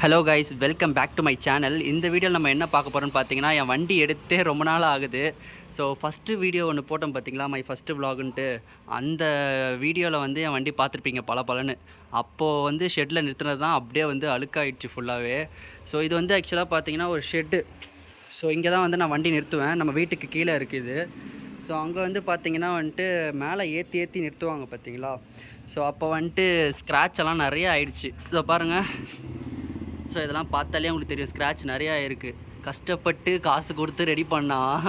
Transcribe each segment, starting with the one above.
Hello guys, welcome back to my channel. இந்த வீடியோவில் நம்ம என்ன பார்க்க போகிறோம்னு பார்த்தீங்கன்னா, என் வண்டி எடுத்தே ரொம்ப நாள் ஆகுது. ஸோ ஃபஸ்ட்டு வீடியோ ஒன்று போட்டோம் பார்த்தீங்களா, மை ஃபஸ்ட்டு விலாகுன்ட்டு. அந்த வீடியோவில் வந்து என் வண்டி பார்த்துருப்பீங்க பலன்னு. அப்போது வந்து ஷெட்டில் நிறுத்தினது தான் அப்படியே வந்து அழுக்காயிடுச்சு ஃபுல்லாகவே. ஸோ இது வந்து ஆக்சுவலாக பார்த்தீங்கன்னா ஒரு ஷெட்டு. ஸோ இங்கே தான் வந்து நான் வண்டி நிறுத்துவேன். நம்ம வீட்டுக்கு கீழே இருக்குது. ஸோ அங்கே வந்து பார்த்திங்கன்னா வந்துட்டு மேலே ஏற்றி நிறுத்துவாங்க பார்த்தீங்களா. ஸோ அப்போ வந்துட்டு ஸ்க்ராட்ச் எல்லாம் நிறைய ஆயிடுச்சு. ஸோ பாருங்கள், ஸோ இதெல்லாம் பார்த்தாலே உங்களுக்கு தெரியும், ஸ்க்ராட்ச் நிறையா இருக்குது. கஷ்டப்பட்டு காசு கொடுத்து ரெடி பண்ணால்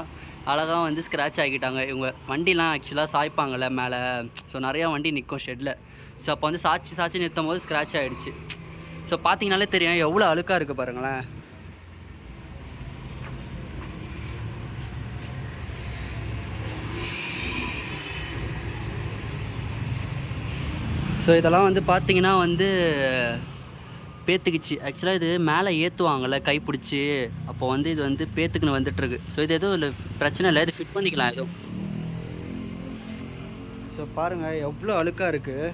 அழகாக வந்து ஸ்க்ராட்ச் ஆகிட்டாங்க. இவங்க வண்டிலாம் ஆக்சுவலாக சாய்ப்பாங்கள்ல மேலே. ஸோ நிறையா வண்டி நிற்கும் ஷெட்டில். ஸோ அப்போ வந்து சாய்ச்சி நிறுத்தும் போது ஸ்க்ராட்ச் ஆகிடுச்சு. ஸோ பார்த்தீங்கனாலே தெரியும் எவ்வளோ அழுக்காக இருக்குது பாருங்களேன். ஸோ இதெல்லாம் வந்து பார்த்திங்கன்னா வந்து பேத்துக்குச்சு. ஆக்சுவலாக இது மேலே ஏற்றுவாங்கள்ல கைப்பிடிச்சி, அப்போ வந்து இது வந்து பேத்துக்குன்னு வந்துட்டுருக்கு. ஸோ இது எதுவும் இல்லை, பிரச்சனை இல்லை, இது ஃபிட் பண்ணிக்கலாம் எதுவும். ஸோ பாருங்கள் எவ்வளோ அழுக்காக இருக்குது.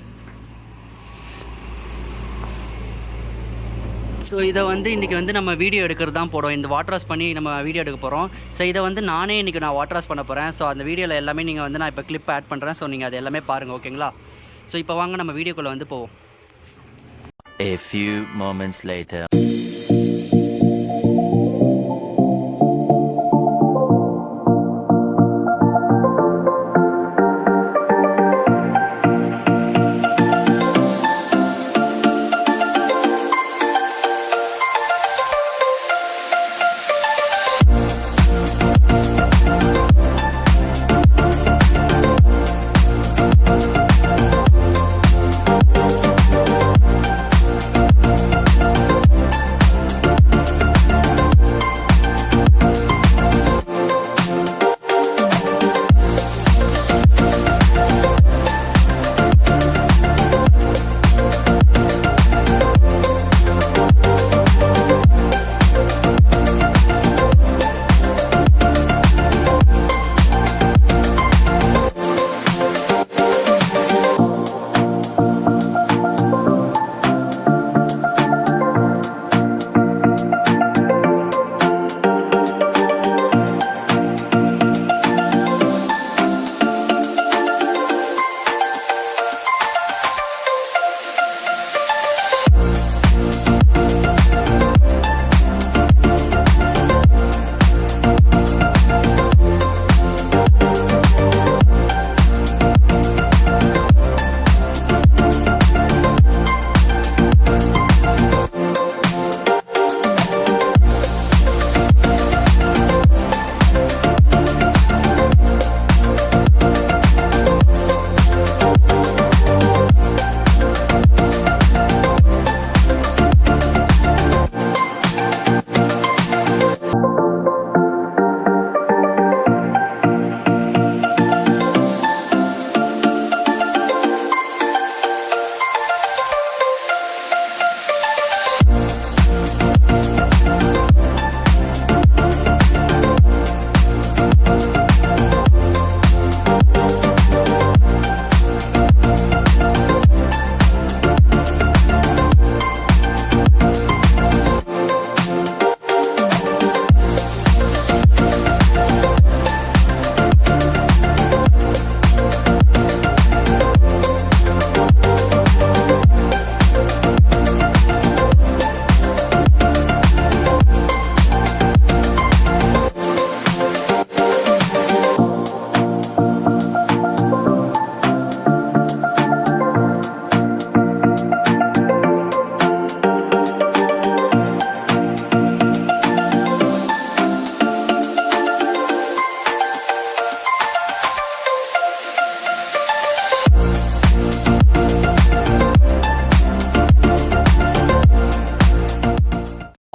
ஸோ இதை வந்து இன்றைக்கி வந்து நம்ம வீடியோ எடுக்கிறது தான் போகிறோம். இந்த வாட்டர் வாஷ் பண்ணி நம்ம வீடியோ எடுக்க போகிறோம். ஸோ இதை வந்து நானே இன்றைக்கி நான் வாட்டர் வாஷ் பண்ண போகிறேன். ஸோ அந்த வீடியோவில் எல்லாமே நீங்கள் வந்து நான் இப்போ கிளிப் ஆட் பண்ணுறேன். ஸோ நீங்கள் அது எல்லாமே பாருங்கள், ஓகேங்களா. ஸோ இப்போ வாங்க நம்ம வீடியோக்குள்ளே வந்து போவோம். A few moments later.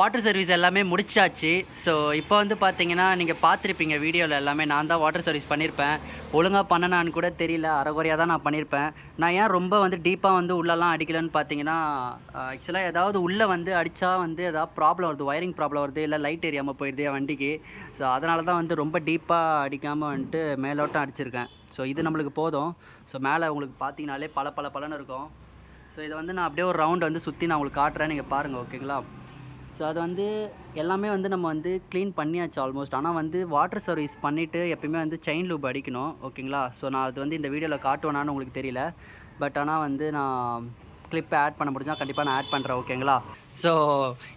Water service எல்லாமே முடிச்சாச்சு. ஸோ இப்போ வந்து பார்த்தீங்கன்னா நீங்கள் பார்த்துருப்பீங்க வீடியோவில் எல்லாமே நான் தான் வாட்டர் சர்வீஸ் பண்ணியிருப்பேன். ஒழுங்காக பண்ணனான்னு கூட தெரியல, அரைகுறையாக தான் நான் பண்ணியிருப்பேன். நான் ஏன் ரொம்ப வந்து டீப்பாக வந்து உள்ளெல்லாம் அடிக்கலன்னு பார்த்தீங்கன்னா, ஆக்சுவலாக ஏதாவது உள்ளே வந்து அடித்தா வந்து ஏதாவது ப்ராப்ளம் வருது, ஒயரிங் ப்ராப்ளம் வருது, இல்லை லைட் எரியாமல் போயிடுது என் வண்டிக்கு. ஸோ அதனால தான் வந்து ரொம்ப டீப்பாக அடிக்காமல் வந்துட்டு மேலோட்டம் அடிச்சிருக்கேன். ஸோ இது நம்மளுக்கு போதும். ஸோ மேலே உங்களுக்கு பார்த்தீங்கனாலே பலன்னு இருக்கும். ஸோ இதை வந்து நான் அப்படியே ஒரு ரவுண்ட் வந்து சுற்றி நான் உங்களுக்கு காட்டுறேன், நீங்கள் பாருங்கள், ஓகேங்களா. ஸோ அது வந்து எல்லாமே வந்து நம்ம வந்து க்ளீன் பண்ணியாச்சு ஆல்மோஸ்ட். ஆனால் வந்து வாட்டர் சர்வீஸ் பண்ணிவிட்டு எப்பயுமே வந்து செயின் லூப் அடிக்கணும், ஓகேங்களா? ஸோ நான் அது வந்து இந்த வீடியோவில் காட்டுவேனான்னு உங்களுக்கு தெரியல. பட் ஆனால் வந்து நான் கிளிப்பை ஆட் பண்ண முடிஞ்சால் கண்டிப்பாக நான் ஆட் பண்ணுறேன், ஓகேங்களா? ஸோ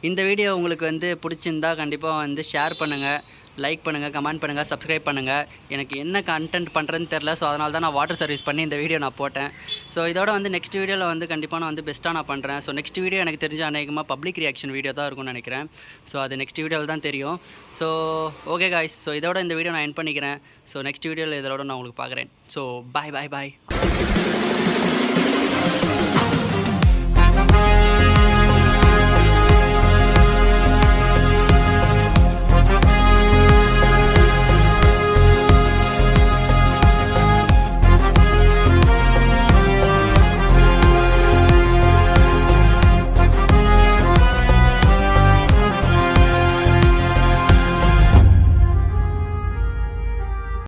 இந்த வீடியோ உங்களுக்கு வந்து பிடிச்சிருந்தா கண்டிப்பாக வந்து ஷேர் பண்ணுங்கள், லைக் பண்ணுங்கள், கமெண்ட் பண்ணுங்கள், சப்ஸ்கிரைப் பண்ணுங்கள். எனக்கு என்ன கண்டென்ட் பண்ணுறதுன்னு தெரில. ஸோ அதனால தான் நான் வாட்டர் சர்வீஸ் பண்ணி இந்த வீடியோ நான் போட்டேன். ஸோ இதோட வந்து நெக்ஸ்ட் வீடியோவில் வந்து கண்டிப்பாக நான் வந்து பெஸ்ட்டாக நான் பண்ணுறேன். ஸோ நெக்ஸ்ட் வீடியோ எனக்கு தெரிஞ்ச அநேகமாக பப்ளிக் ரியாக்ஷன் வீடியோ தான் இருக்கும்னு நினைக்கிறேன். ஸோ அது நெக்ஸ்ட் வீடியோவில் தான் தெரியும். ஸோ ஓகே காய்ஸ், ஸோ இதோட இந்த வீடியோ நான் எண்ட் பண்ணிக்கிறேன். ஸோ நெக்ஸ்ட் வீடியோவில் இதோட நான் உங்களுக்கு பார்க்குறேன். ஸோ பாய் பாய் பாய்.